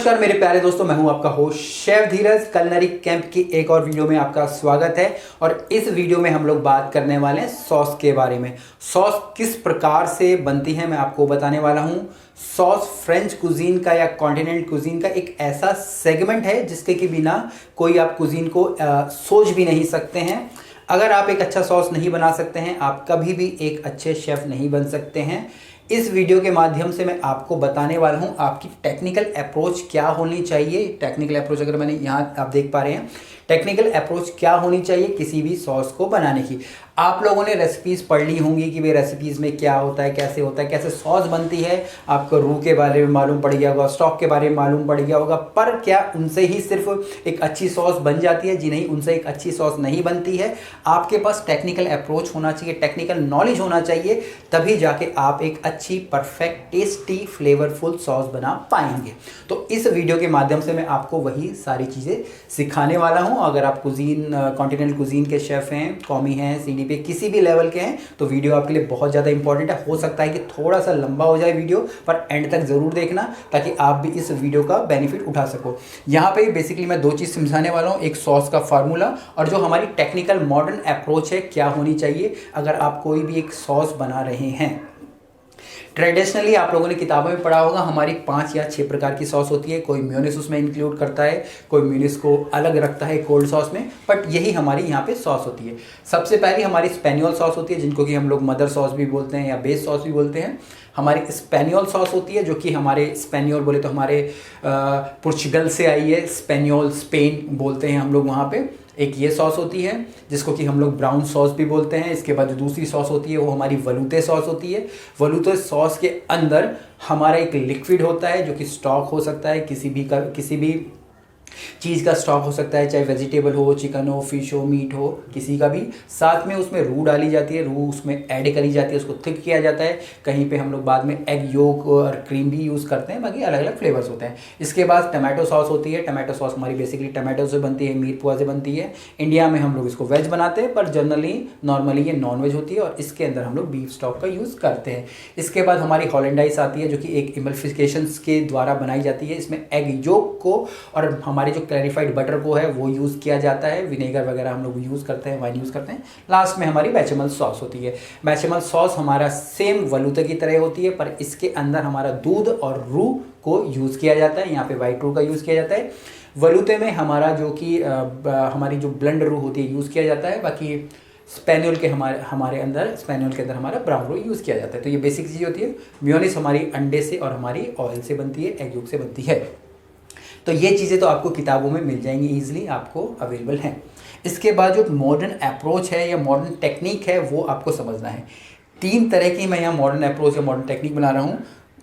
नमस्कार मेरे प्यारे दोस्तों, मैं हूं आपका होस्ट शेफ धीरज। कलनरी कैंप की एक और वीडियो में आपका स्वागत है। और इस वीडियो में हम लोग बात करने वाले हैं सॉस के बारे में। सॉस किस प्रकार से बनती है मैं आपको बताने वाला हूं। सॉस फ्रेंच कुजीन का या कॉन्टिनेंटल कुजीन का एक ऐसा सेगमेंट है जिसके के बिना कोई आप कुजीन को सोच भी नहीं सकते हैं। अगर आप एक अच्छा सॉस नहीं बना सकते हैं, आप कभी भी एक अच्छे शेफ नहीं बन सकते हैं। इस वीडियो के माध्यम से मैं आपको बताने वाला हूं आपकी टेक्निकल अप्रोच क्या होनी चाहिए। टेक्निकल अप्रोच अगर मैंने यहाँ आप देख पा रहे हैं, टेक्निकल अप्रोच क्या होनी चाहिए किसी भी सॉस को बनाने की। आप लोगों ने रेसिपीज़ पढ़ ली होंगी कि भाई रेसिपीज़ में क्या होता है, कैसे होता है, कैसे सॉस बनती है। आपको रू के बारे में मालूम पड़ गया होगा, स्टॉक के बारे में मालूम पड़ गया होगा, पर क्या उनसे ही सिर्फ एक अच्छी सॉस बन जाती है? जी नहीं, उनसे एक अच्छी सॉस नहीं बनती है। आपके पास टेक्निकल अप्रोच होना चाहिए, टेक्निकल नॉलेज होना चाहिए, तभी जाके आप एक अच्छी परफेक्ट टेस्टी फ्लेवरफुल सॉस बना पाएंगे। तो इस वीडियो के माध्यम से मैं आपको वही सारी चीज़ें सिखाने वाला हूँ। अगर आप कुजीन कॉन्टिनेंटल कुजीन के शेफ़ हैं, कॉमी हैं, सीडी पे किसी भी लेवल के हैं, तो वीडियो आपके लिए बहुत ज़्यादा इंपॉर्टेंट है। हो सकता है कि थोड़ा सा लंबा हो जाए वीडियो, पर एंड तक ज़रूर देखना ताकि आप भी इस वीडियो का बेनिफिट उठा सको। यहाँ पे बेसिकली मैं दो चीज़ समझाने वाला हूँ, एक सॉस का फार्मूला और जो हमारी टेक्निकल मॉडर्न अप्रोच है क्या होनी चाहिए अगर आप कोई भी एक सॉस बना रहे हैं। ट्रेडिशनली आप लोगों ने किताबों में पढ़ा होगा, हमारी 5 या 6 प्रकार की सॉस होती है। कोई म्योनिस उसमें इंक्लूड करता है, कोई म्योनिस को अलग रखता है कोल्ड सॉस में, बट यही हमारी यहाँ पे सॉस होती है। सबसे पहली हमारी स्पेनियोल सॉस होती है, जिनको कि हम लोग मदर सॉस भी बोलते हैं या बेस सॉस भी बोलते हैं। हमारी स्पेनियोल सॉस होती है, जो कि हमारे स्पेनियोल बोले तो हमारे पुर्तगाल से आई है। स्पेनियोल स्पेन बोलते हैं हम लोग वहाँ पे। एक ये सॉस होती है जिसको कि हम लोग ब्राउन सॉस भी बोलते हैं। इसके बाद जो दूसरी सॉस होती है वो हमारी वलूते सॉस होती है। वलूते सॉस के अंदर हमारा एक लिक्विड होता है जो कि स्टॉक हो सकता है, किसी भी चीज़ का स्टॉक हो सकता है, चाहे वेजिटेबल हो, चिकन हो, फिश हो, मीट हो, किसी का भी। साथ में उसमें रू डाली जाती है, रू उसमें ऐड करी जाती है, उसको थिक किया जाता है। कहीं पे हम लोग बाद में एग योक और क्रीम भी यूज़ करते हैं, बाकी अलग अलग फ्लेवर्स होते हैं। इसके बाद टमाटो सॉस होती है। टमाटो सॉस हमारी बेसिकली टमाटो से बनती है, मीट पुआ से बनती है। इंडिया में हम लोग इसको वेज बनाते हैं, पर जनरली नॉर्मली ये नॉन वेज होती है और इसके अंदर हम लोग बीफ स्टॉक का यूज़ करते हैं। इसके बाद हमारी हॉलैंडाइज आती है, जो कि एक इमल्फिकेशंस के द्वारा बनाई जाती है। इसमें एग योक को और हमारे जो क्लैरिफाइड बटर को है वो यूज़ किया जाता है। विनेगर वगैरह हम लोग यूज़ करते हैं, वाइन यूज़ करते हैं। लास्ट में हमारी बेचेमल सॉस होती है। बेचेमल सॉस हमारा सेम वलूते की तरह होती है, पर इसके अंदर हमारा दूध और रू को यूज़ किया जाता है। यहाँ पे वाइट रू का यूज़ किया जाता है। वलूते में हमारा जो कि हमारी जो ब्लेंड रू होती है यूज़ किया जाता है। बाकी स्पेनियोल के हमारे अंदर स्पेनियोल के अंदर हमारा ब्राउन रू यूज़ किया जाता है। तो ये बेसिक चीज़ होती है। मेयोनीज हमारी अंडे से और हमारी ऑयल से बनती है, एग योक से बनती है। तो ये चीज़ें तो आपको किताबों में मिल जाएंगी, ईजिली आपको अवेलेबल हैं। इसके बाद जो मॉडर्न अप्रोच है या मॉडर्न टेक्निक है वो आपको समझना है। 3 तरह की मैं यहाँ मॉडर्न अप्रोच या मॉडर्न टेक्निक बना रहा हूँ।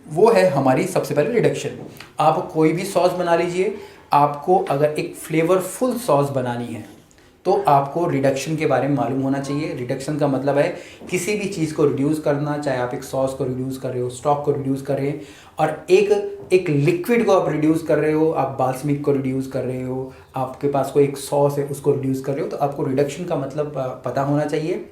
वो है हमारी सबसे पहले रिडक्शन। आप कोई भी सॉस बना लीजिए, आपको अगर एक फ्लेवरफुल सॉस बनानी है तो आपको रिडक्शन के बारे में मालूम होना चाहिए। रिडक्शन का मतलब है किसी भी चीज़ को रिड्यूस करना, चाहे आप एक सॉस को रिड्यूस कर रहे हो, स्टॉक को रिड्यूस कर रहे हैं, और एक लिक्विड को आप रिड्यूस कर रहे हो, आप बाल्समिक को रिड्यूस कर रहे हो, आपके पास कोई एक सॉस है उसको रिड्यूस कर रहे हो, तो आपको रिडक्शन का मतलब पता होना चाहिए।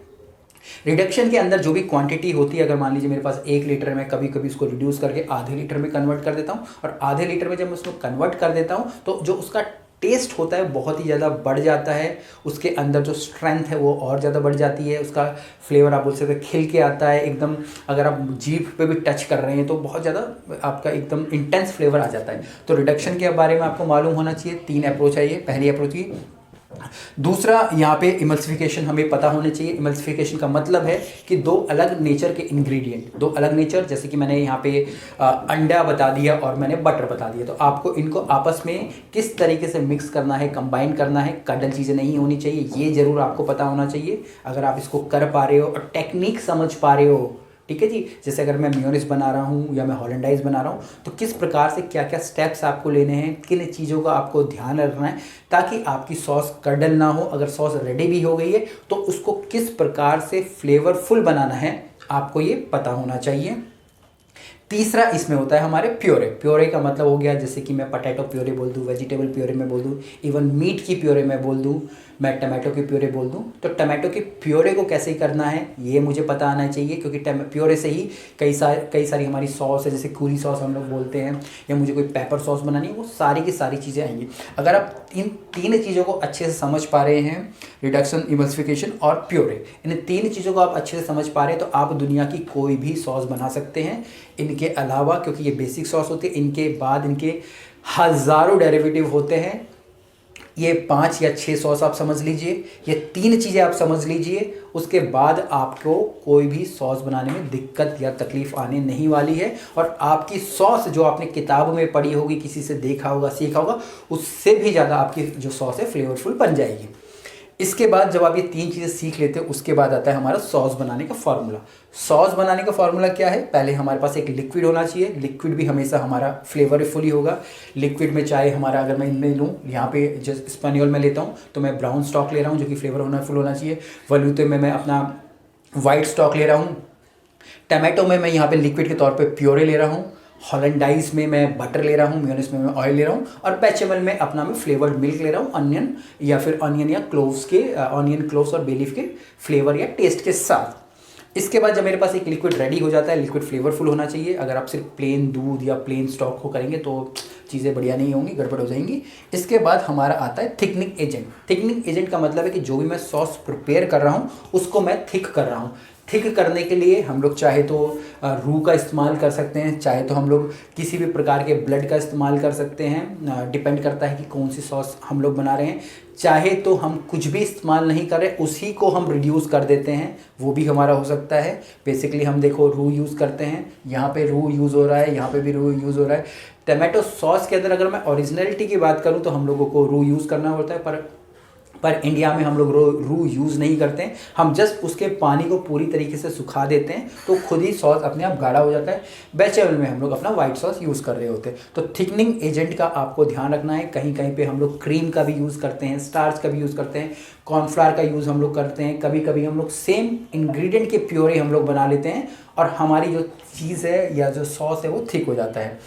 रिडक्शन के अंदर जो भी क्वांटिटी होती है, अगर मान लीजिए मेरे पास 1 लीटर है, मैं कभी कभी उसको रिड्यूस करके आधे लीटर में कन्वर्ट कर देता हूँ, और आधे लीटर में जब मैं उसको कन्वर्ट कर देता हूँ तो जो उसका टेस्ट होता है बहुत ही ज़्यादा बढ़ जाता है। उसके अंदर जो स्ट्रेंथ है वो और ज़्यादा बढ़ जाती है। उसका फ्लेवर आप बोल सकते हैं खिल के आता है एकदम। अगर आप जीभ पे भी टच कर रहे हैं तो बहुत ज़्यादा आपका एकदम इंटेंस फ्लेवर आ जाता है। तो रिडक्शन के बारे में आपको मालूम होना चाहिए। 3 अप्रोच है ये, पहली अप्रोच की। दूसरा, यहाँ पे इमल्सिफिकेशन हमें पता होने चाहिए। इमल्सिफिकेशन का मतलब है कि 2 अलग नेचर के इंग्रेडिएंट, 2 अलग नेचर, जैसे कि मैंने यहाँ पे अंडा बता दिया और मैंने बटर बता दिया, तो आपको इनको आपस में किस तरीके से मिक्स करना है, कंबाइन करना है। कडल चीज़ें नहीं होनी चाहिए, ये ज़रूर आपको पता होना चाहिए। अगर आप इसको कर पा रहे हो और टेक्निक समझ पा रहे हो, ठीक है जी। जैसे अगर मैं मेयोनीज बना रहा हूँ या मैं हॉलैंडाइज बना रहा हूँ, तो किस प्रकार से क्या क्या स्टेप्स आपको लेने हैं, किन चीज़ों का आपको ध्यान रखना है ताकि आपकी सॉस कडल ना हो। अगर सॉस रेडी भी हो गई है तो उसको किस प्रकार से फ्लेवरफुल बनाना है, आपको ये पता होना चाहिए। तीसरा इसमें होता है हमारे प्योरे। प्योरे का मतलब हो गया जैसे कि मैं पोटैटो प्योरे बोल दूँ, वेजिटेबल प्योरे में बोल दूँ, इवन मीट की प्योरे में बोल दूँ, मैं टमाटो की प्योरे बोल दूँ। तो टमाटो की प्योरे को कैसे करना है ये मुझे पता आना चाहिए, क्योंकि प्योरे से ही कई सारी हमारी सॉस है, जैसे कूरी सॉस हम लोग बोलते हैं, या मुझे कोई पेपर सॉस बनानी है, वो सारी की सारी चीज़ें आएंगी। अगर आप इन तीन चीज़ों को अच्छे से समझ पा रहे हैं, रिडक्शन, इमल्सिफिकेशन और प्योरे, इन तीन चीज़ों को आप अच्छे से समझ पा रहे हैं, तो आप दुनिया की कोई भी सॉस बना सकते हैं। इनके अलावा, क्योंकि ये बेसिक सॉस होती है, इनके बाद इनके हज़ारों डेरिवेटिव होते हैं। ये 5 या 6 सॉस आप समझ लीजिए, ये 3 चीज़ें आप समझ लीजिए, उसके बाद आपको कोई भी सॉस बनाने में दिक्कत या तकलीफ़ आने नहीं वाली है। और आपकी सॉस जो आपने किताब में पढ़ी होगी, किसी से देखा होगा, सीखा होगा, उससे भी ज़्यादा आपकी जो सॉस है फ्लेवरफुल बन जाएगी। इसके बाद जब आप ये 3 चीज़ें सीख लेते हो, उसके बाद आता है हमारा सॉस बनाने का फॉर्मूला। सॉस बनाने का फॉर्मूला क्या है? पहले हमारे पास एक लिक्विड होना चाहिए। लिक्विड भी हमेशा हमारा फ्लेवरफुल ही होगा। लिक्विड में चाहे हमारा, अगर मैं इनमें लूँ, यहाँ पे जस्ट स्पेनियोल में लेता हूँ तो मैं ब्राउन स्टॉक ले रहा हूँ जो कि फ्लेवरफुल होना चाहिए। वलूते में मैं अपना वाइट स्टॉक ले रहा हूँ। टमाटो में मैं यहाँ पे लिक्विड के तौर पे प्योरे ले रहा हूँ। हॉलैंडाइज में मैं बटर ले रहा हूँ। मेयोनीज में मैं ऑयल ले रहा हूँ। और बेचेमल में अपना मैं फ्लेवर्ड मिल्क ले रहा हूँ, अनियन या फिर अनियन या क्लोव्स के, अनियन, क्लोव्स और बेलीफ के फ्लेवर या टेस्ट के साथ। इसके बाद जब मेरे पास एक लिक्विड रेडी हो जाता है, लिक्विड फ्लेवरफुल होना चाहिए। अगर आप सिर्फ प्लेन दूध या प्लेन स्टॉक को करेंगे तो चीज़ें बढ़िया नहीं होंगी, गड़बड़ हो जाएंगी। इसके बाद हमारा आता है थिकनिंग एजेंट। थिकनिंग एजेंट का मतलब है कि जो भी मैं सॉस प्रिपेयर कर रहा हूँ उसको मैं थिक कर रहा हूँ। थिक करने के लिए हम लोग चाहे तो रूह का इस्तेमाल कर सकते हैं, चाहे तो हम लोग किसी भी प्रकार के ब्लड का इस्तेमाल कर सकते हैं, डिपेंड करता है कि कौन सी सॉस हम लोग बना रहे हैं। चाहे तो हम कुछ भी इस्तेमाल नहीं कर रहे, उसी को हम रिड्यूस कर देते हैं, वो भी हमारा हो सकता है। बेसिकली हम देखो रूह यूज़ करते हैं, यहाँ पे रूह यूज़ हो रहा है, यहाँ पे भी रूह यूज़ हो रहा है। टमाटो सॉस के अंदर अगर मैं ओरिजिनलिटी की बात करूँ तो हम लोगों को रूह यूज़ करना होता है, पर इंडिया में हम लोग रूह यूज़ नहीं करते हैं। हम जस्ट उसके पानी को पूरी तरीके से सुखा देते हैं तो खुद ही सॉस अपने आप गाढ़ा हो जाता है। बेचेमल में हम लोग अपना वाइट सॉस यूज़ कर रहे होते हैं। तो थिकनिंग एजेंट का आपको ध्यान रखना है। कहीं कहीं पे हम लोग क्रीम का भी यूज़ करते हैं, स्टार्च का भी यूज़ करते हैं, कॉर्नफ्लावर का यूज़ हम लोग करते हैं। कभी कभी हम लोग सेम इंग्रेडिएंट के प्योरे हम लोग बना लेते हैं और हमारी जो चीज़ है या जो सॉस है वो थिक हो जाता है।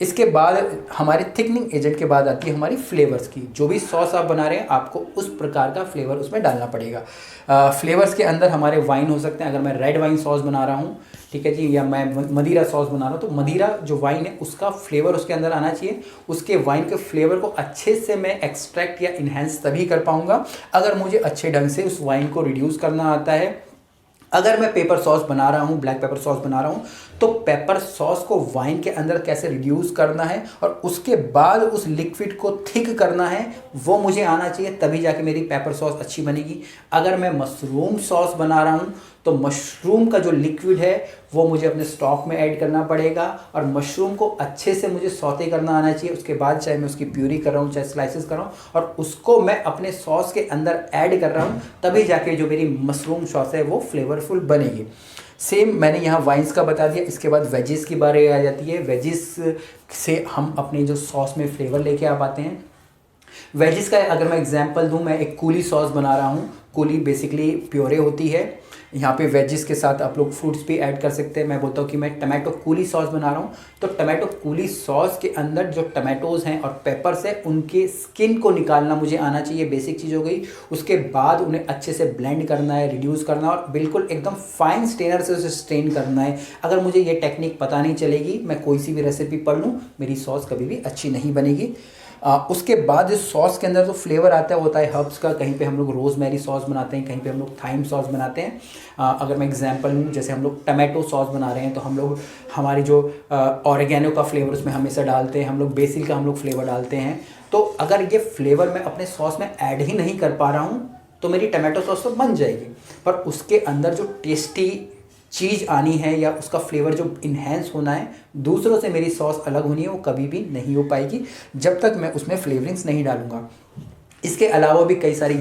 इसके बाद हमारे थिकनिंग एजेंट के बाद आती है हमारी फ्लेवर्स की। जो भी सॉस आप बना रहे हैं आपको उस प्रकार का फ्लेवर उसमें डालना पड़ेगा। फ्लेवर्स के अंदर हमारे वाइन हो सकते हैं। अगर मैं रेड वाइन सॉस बना रहा हूँ, ठीक है जी, या मैं मदीरा सॉस बना रहा हूँ, तो मदीरा जो वाइन है उसका फ्लेवर उसके अंदर आना चाहिए। उसके वाइन के फ्लेवर को अच्छे से मैं एक्सट्रैक्ट या इन्हेंस तभी कर पाऊँगा अगर मुझे अच्छे ढंग से उस वाइन को रिड्यूस करना आता है। अगर मैं पेपर सॉस बना रहा हूँ, ब्लैक पेपर सॉस बना रहा हूँ, तो पेपर सॉस को वाइन के अंदर कैसे रिड्यूस करना है और उसके बाद उस लिक्विड को थिक करना है, वो मुझे आना चाहिए, तभी जाके मेरी पेपर सॉस अच्छी बनेगी। अगर मैं मशरूम सॉस बना रहा हूँ तो मशरूम का जो लिक्विड है वो मुझे अपने स्टॉक में ऐड करना पड़ेगा और मशरूम को अच्छे से मुझे सौते करना आना चाहिए। उसके बाद चाहे मैं उसकी प्यूरी कर रहा हूँ, चाहे स्लाइसेस कर रहा हूँ, और उसको मैं अपने सॉस के अंदर ऐड कर रहा हूँ, तभी जाके जो मेरी मशरूम सॉस है वो फ्लेवरफुल बनेगी। सेम मैंने यहाँ वाइन्स का बता दिया। इसके बाद वेजिस की बारी आ जाती है। वेजिस से हम अपनी जो सॉस में फ्लेवर लेके आ पाते हैं। वेजिस का अगर मैं एग्जांपल दूं, मैं एक कूली सॉस बना रहा हूं। कूली बेसिकली प्योरे होती है। यहाँ पे वेजिस के साथ आप लोग फ्रूट्स भी ऐड कर सकते हैं। मैं बोलता हूँ कि मैं टमाटो कूली सॉस बना रहा हूँ, तो टमाटो कूली सॉस के अंदर जो टमाटोज़ हैं और पेपर्स हैं उनके स्किन को निकालना मुझे आना चाहिए, बेसिक चीज़ हो गई। उसके बाद उन्हें अच्छे से ब्लेंड करना है, रिड्यूस करना है और बिल्कुल एकदम फाइन स्ट्रेनर से उसे स्ट्रेन करना है। अगर मुझे ये टेक्निक पता नहीं चलेगी, मैं कोई सी भी रेसिपी पढ़ लूँ, मेरी सॉस कभी भी अच्छी नहीं बनेगी। उसके बाद जो सॉस के अंदर जो फ्लेवर आता है वो होता है हर्ब्स का। कहीं पे हम लोग रोज़मेरी सॉस बनाते हैं, कहीं पे हम लोग थाइम सॉस बनाते हैं। अगर मैं एग्जांपल लूँ, जैसे हम लोग टमाटो सॉस बना रहे हैं तो हम लोग हमारी जो ऑरिगेनो का फ्लेवर उसमें हमेशा डालते हैं, हम लोग बेसिल का हम लोग फ्लेवर डालते हैं। तो अगर ये फ्लेवर मैं अपने सॉस में ऐड ही नहीं कर पा रहा हूँ तो मेरी टमाटो सॉस तो बन जाएगी, पर उसके अंदर जो टेस्टी चीज़ आनी है या उसका फ्लेवर जो इन्हेंस होना है, दूसरों से मेरी सॉस अलग होनी है, वो कभी भी नहीं हो पाएगी जब तक मैं उसमें फ्लेवरिंग्स नहीं डालूंगा। इसके अलावा भी कई सारे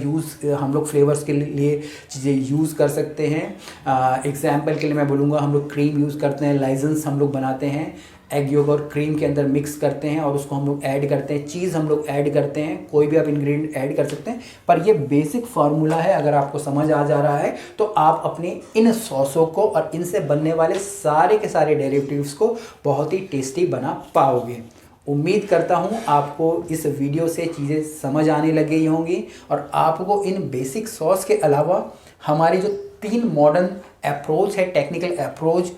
हम लोग फ्लेवर्स के लिए चीज़ें यूज़ कर सकते हैं। एग्जाम्पल के लिए मैं बोलूँगा, हम लोग क्रीम यूज़ करते हैं, लाइजेंस हम लोग बनाते हैं। एग योग और क्रीम के अंदर मिक्स करते हैं और उसको हम लोग ऐड करते हैं, चीज़ हम लोग ऐड करते हैं, कोई भी आप इंग्रेडिएंट ऐड कर सकते हैं। पर ये बेसिक फार्मूला है, अगर आपको समझ आ जा रहा है तो आप अपने इन सॉसों को और इनसे बनने वाले सारे के सारे डेरिवेटिव्स को बहुत ही टेस्टी बना पाओगे। उम्मीद करता हूँ आपको इस वीडियो से चीज़ें समझ आने लगी होंगी और आपको इन बेसिक सॉस के अलावा हमारी जो 3 मॉडर्न अप्रोच है, टेक्निकल अप्रोच,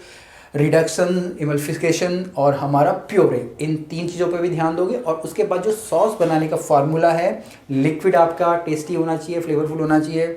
रिडक्शन, इमल्सिफिकेशन और हमारा प्योरिंग, इन 3 चीज़ों पे भी ध्यान दोगे। और उसके बाद जो सॉस बनाने का फार्मूला है, लिक्विड आपका टेस्टी होना चाहिए, फ्लेवरफुल होना चाहिए।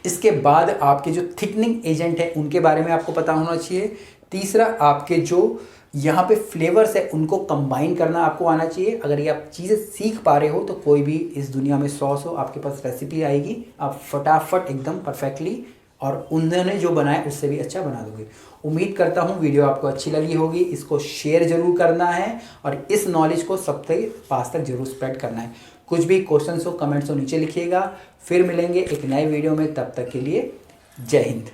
इसके बाद आपके जो थिकनिंग एजेंट है उनके बारे में आपको पता होना चाहिए। तीसरा, आपके जो यहाँ पे फ्लेवर्स है उनको कंबाइन करना आपको आना चाहिए। अगर ये आप चीज़ें सीख पा रहे हो तो कोई भी इस दुनिया में सॉस हो आपके पास रेसिपी आएगी, आप फटाफट एकदम परफेक्टली और उन्होंने जो बनाया उससे भी अच्छा बना दोगे। उम्मीद करता हूँ वीडियो आपको अच्छी लगी होगी। इसको शेयर जरूर करना है और इस नॉलेज को सब तक पास तक जरूर स्प्रेड करना है। कुछ भी क्वेश्चंस हो, कमेंट्स हो नीचे लिखिएगा। फिर मिलेंगे एक नए वीडियो में, तब तक के लिए जय हिंद।